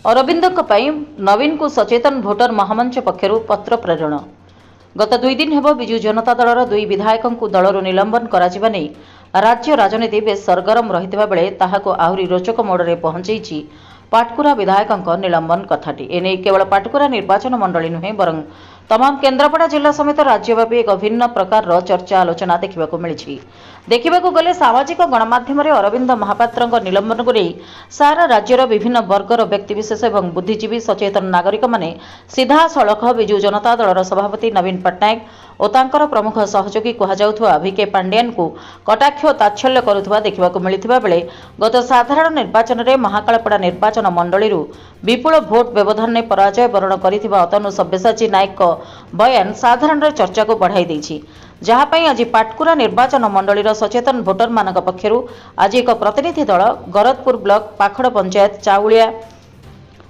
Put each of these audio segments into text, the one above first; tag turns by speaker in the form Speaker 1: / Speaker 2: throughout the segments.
Speaker 1: अरविंद नवीन को सचेतन भोटर महामंच पक्षर पत्र प्रेरण। गत 2 दिन हेब विजु जनता दलर 2 विधायकों दलर निलंबन कराजिबा नै राज्य राजनीति बेस सरगरम रहितबा बेले ताहाको आहुरी रोचक मोड़े पहुंची पाटकुरा विधायकों निलंबन कथाटी। एने केवल पाटकुरा निर्वाचन मंडली नुहे बरं तमाम केन्द्रापड़ा जिला समेत राज्यव्यापी एक भिन्न प्रकार चर्चा आलोचना देखा मिली। देखा गले सामाजिक गणमाध्यम अरविंद महापात्र निलंबन को नहीं सारा राज्यर विभिन्न वर्गर व्यक्तिविशेष और बुद्धिजीवी सचेतन नागरिक माने सीधा सड़क विजु जनता दलर सभापति नवीन पट्टनायक और तांकर प्रमुख सहयोगी कहुवा भिके पांडियान को कटाक्ष ताच्छल्य करुवा देखा मिलता बेले गत साधारण निर्वाचन में महाकालपड़ा निर्वाचन मंडली विपुल भोट व्यवधान में पराजय वरण कर अतनु सब्यसाची नायक बयान साधारण चर्चा को बढ़ाई देछि। जहाँपाई आज पाटकुरा निर्वाचन मंडलीर सचेतन भोटर मान पक्षर आज एक प्रतिनिधि दल गरदपुर ब्लॉक पाखड़ पंचायत चाउलिया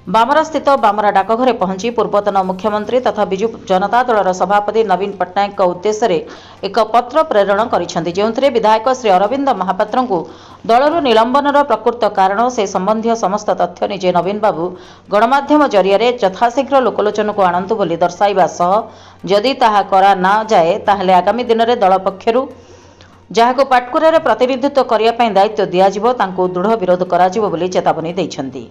Speaker 1: बामरा स्थित बामरा डाकघरे पहुंची पूर्वतन मुख्यमंत्री तथा विजु जनता दलर सभापति नवीन पट्टनायक उद्देश्य एक पत्र प्रेरण करिसेंति, जेउथिरे विधायक श्री अरविंद महापात्र को दलरू निलंबनर प्रकृत कारण से संबंधी समस्त तथ्य निजे नवीन बाबू गणमाध्यम जरिया यथाशीघ्र लोकलोचन को आणंतु बोली दर्शाइबा सह जदि ताहा करा ना जाए ताहले आगामी दिन में दल पक्षर जहां पाटकुरा प्रतिनिधित्व करने दायित्व दिज्व तांको दृढ़ विरोध कराजिबो बोली चेतावनी दैछंती।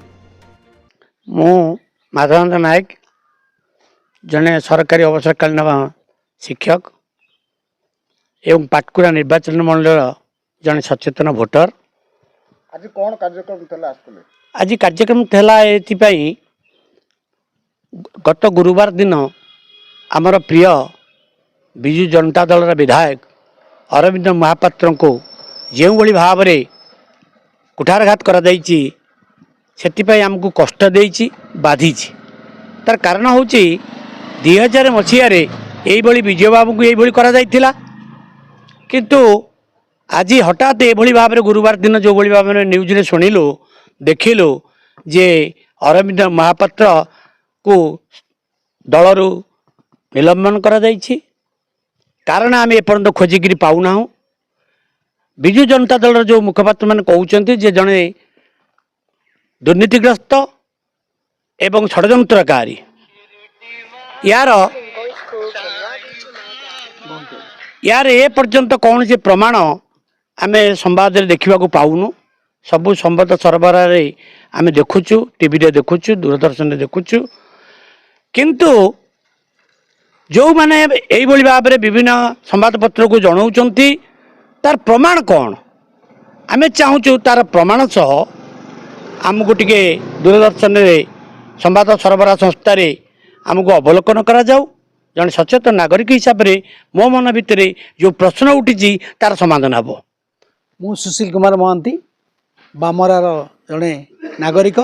Speaker 2: मु माधवानंद नायक जने सरकारी अवसरकालीन शिक्षक एवं पाटकुरा निर्वाचन मंडल जने सचेतन भोटर।
Speaker 3: आज कौन कार्यक्रम थला
Speaker 2: आज कार्यक्रम थला एथिपाई गत गुरुवार दिन आमर प्रिय विजु जनता दलर विधायक अरविंद महापात्र को जो भली भाव में कुठारघात करा दाइछि सेतिपाई आमको कष्ट देइछि बाधी तार कारण हूँ 2000 मसीह यही विजय बाबू को यही करा जाइथिला किंतु आज हठात ये भाव में गुरुवार दिन जो भाई भाव में न्यूज रे शुणिलु देखिलु जे अरविंद महापात्र को दलरू निलंबन करा जाइछि। कारण आम एपर्यंत खोजिकी पाऊना। विजु जनता दल जो मुखपात्र मैंने कहते जे जड़े दुर्नीतिग्रस्त एवं षड्यंत्रकारी यार ए पर्यंत कौन से प्रमाण आम संवाद देखा पाऊनु। सबू संवाद सरबराह आम देखुचु, टीवी रे देखुचु, दूरदर्शन रे देखुचु, किंतु जो मैंने यही भाव में विभिन्न संवादपत्र को जनाऊँच तार प्रमाण कौन आम चाहूँ तार प्रमाण सह आमको टिके दूरदर्शन रे संवाद सरबराह संस्था रे आमको अवलोकन करा जाऊ। जन सचेतन नागरिक हिसाब से मो मन भितर जो प्रश्न उठी तार समाधान हे।
Speaker 4: मु सुशील कुमार महांती बामरार जड़े नागरिक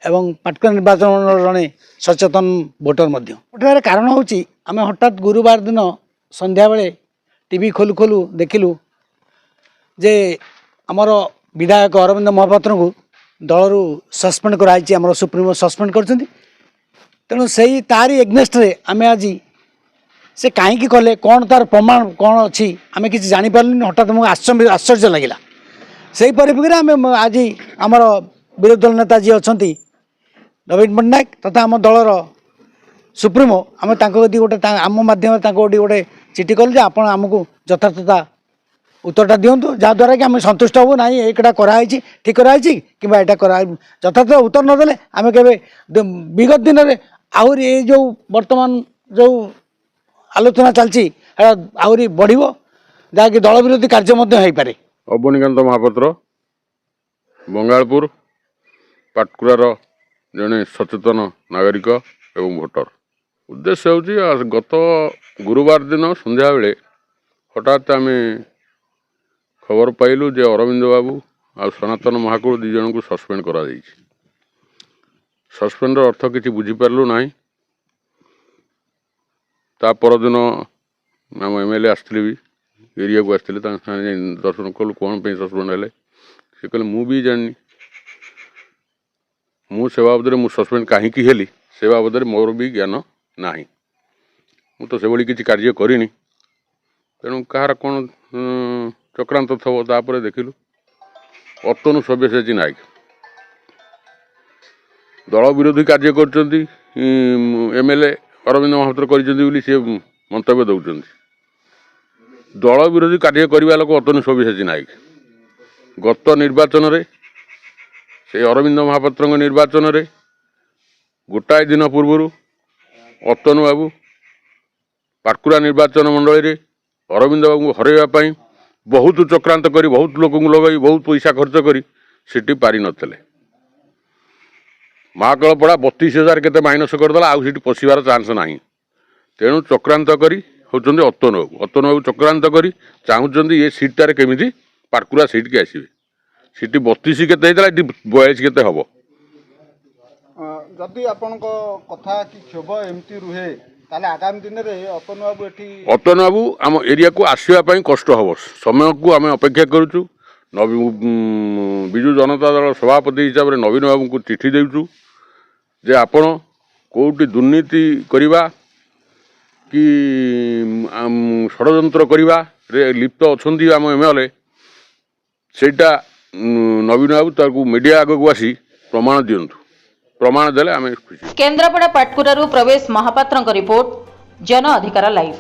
Speaker 4: एवं पाटकुरा निर्वाचन जड़े सचेतन भोटर उठार कारण हूँ आम हठात गुरुवार दिन संध्या बेले टीवी खोलु खोलु देखिलु जे आमर विधायक अरविंद महापात्र को दलरू सस्पेंड कराई आम सुप्रीमो सस्पेंड कर तेणु से तारी एग्नेस्ट रे आम आज से कहीं कले कौन तार प्रमाण कौन अच्छी आम कि जापारे हठात मुझे आश्चर्य लगे से परिप्रेक्षी आम आज आमर विरोधी दल नेता जी अच्छा नवीन पट्टनायक तथा आम दलर सुप्रीमो आम गोटे आम मध्यम गोटे चिठी कल आप आमको यथार्थता उत्तरटा दिंतु जहाँद्वारा कि आम सन्तुष्ट हूँ ना एकटा कराई ठीक कराई कि यथार्थ उत्तर नदेले आम के विगत दिन में आहरी ये जो वर्तमान जो आलोचना चलती आहरी बढ़ जहाँकि दल विरोधी कार्य हो पारे।
Speaker 5: अवनीकांत महापात्र बंगालपुर पाटकुरार जड़े सचेतन नागरिक एवं भोटर। उद्देश्य हूँ गत गुरुवार दिन संध्या बेले हठात आम खबर पाइलु जे अरविंद बाबू आ सनातन महाकुड़ दी जन को सस्पेंड करा जाइछि। सस्पेंडर अर्थ किसी बुझीपारू ना। ता परदिन आम एमएलए आसते भी एरिया को आसते दर्शन कलु कौन पे सस्पेंड हेले से कहले मु भी जानी मु से बाबद मु सस्पेंड कहीं हेली से बाबद मोर भी ज्ञान ना। मु तो से किसी कार्य करिनी तेणु कहार कौन चक्रांत थब तापर देखिलु अतनु सब्यसाची नायक ଦଳ ବିରୋଧୀ କାର୍ଯ୍ୟ କରୁଛନ୍ତି MLA ଅରବିନ୍ଦ ମହାପାତ୍ର କରିଛନ୍ତି ବୋଲି ସେ ମନ୍ତବ୍ୟ ଦେଉଛନ୍ତି। ଦଳ ବିରୋଧୀ କାର୍ଯ୍ୟ କରିବା ଲୋକ ଅତନୁ ସବ୍ୟସାଚୀ ନାୟକ ଗତ ନିର୍ବାଚନରେ ସେ ଅରବିନ୍ଦ ମହାପାତ୍ରଙ୍କ ନିର୍ବାଚନରେ ଗୋଟାଏ ଦିନ ପୂର୍ବରୁ ଅତନୁ ବାବୁ ପାଟକୁରା ନିର୍ବାଚନ ମଣ୍ଡଳୀରେ ଅରବିନ୍ଦ ବାବୁଙ୍କୁ ହରାଇବା ପାଇଁ ବହୁତ ଚକ୍ରାନ୍ତ କରି ବହୁତ ଲୋକଙ୍କୁ ଲଗାଇ ବହୁତ ପଇସା ଖର୍ଚ୍ଚ କରି ସେଠି ପାରିନଥିଲେ। ମହାକାଳପଡ଼ା 32,000 କେତେ ମାଇନସ୍ କରିଦେଲା, ଆଉ ସେଠି ପଶିବାର ଚାନ୍ସ ନାହିଁ। ତେଣୁ ଚକ୍ରାନ୍ତ କରି ହେଉଛନ୍ତି ଅତନୁ ବାବୁ ଚକ୍ରାନ୍ତ କରି ଚାହୁଁଛନ୍ତି ଏ ସିଟ୍ଟାରେ କେମିତି ପାଟକୁରା ସିଟ୍କି ଆସିବେ। ସେଠି 32 କେତେ ହେଇଥିଲା, ଏଠି 42 କେତେ ହେବ।
Speaker 3: ଯଦି ଆପଣଙ୍କ କଥା କି କ୍ଷୋଭ ଏମିତି ରୁହେ ତାହେଲେ ଆଗାମୀ ଦିନରେ ଅତନୁ ବାବୁ ଏଠି
Speaker 5: ଅତନୁ ବାବୁ ଆମ ଏରିଆକୁ ଆସିବା ପାଇଁ କଷ୍ଟ ହେବ। ସମୟକୁ ଆମେ ଅପେକ୍ଷା କରୁଛୁ। ବିଜୁ ଜନତା ଦଳ ସଭାପତି ହିସାବରେ ନବୀନ ବାବୁଙ୍କୁ ଚିଠି ଦେଉଛୁ ଯେ ଆପଣ କେଉଁଠି ଦୁର୍ନୀତି କରିବା କି ଷଡ଼ଯନ୍ତ୍ର କରିବାରେ ଲିପ୍ତ ଅଛନ୍ତି ଆମ MLA, ସେଇଟା ନବୀନ ବାବୁ ତାକୁ ମିଡ଼ିଆ ଆଗକୁ ଆସି ପ୍ରମାଣ ଦିଅନ୍ତୁ। ପ୍ରମାଣ ଦେଲେ ଆମେ ଖୁସି।
Speaker 1: କେନ୍ଦ୍ରାପଡ଼ା ପାଟକୁରାରୁ ପ୍ରବେଶ ମହାପାତ୍ରଙ୍କ ରିପୋର୍ଟ, ଜନ ଅଧିକାର ଲାଇଭ୍।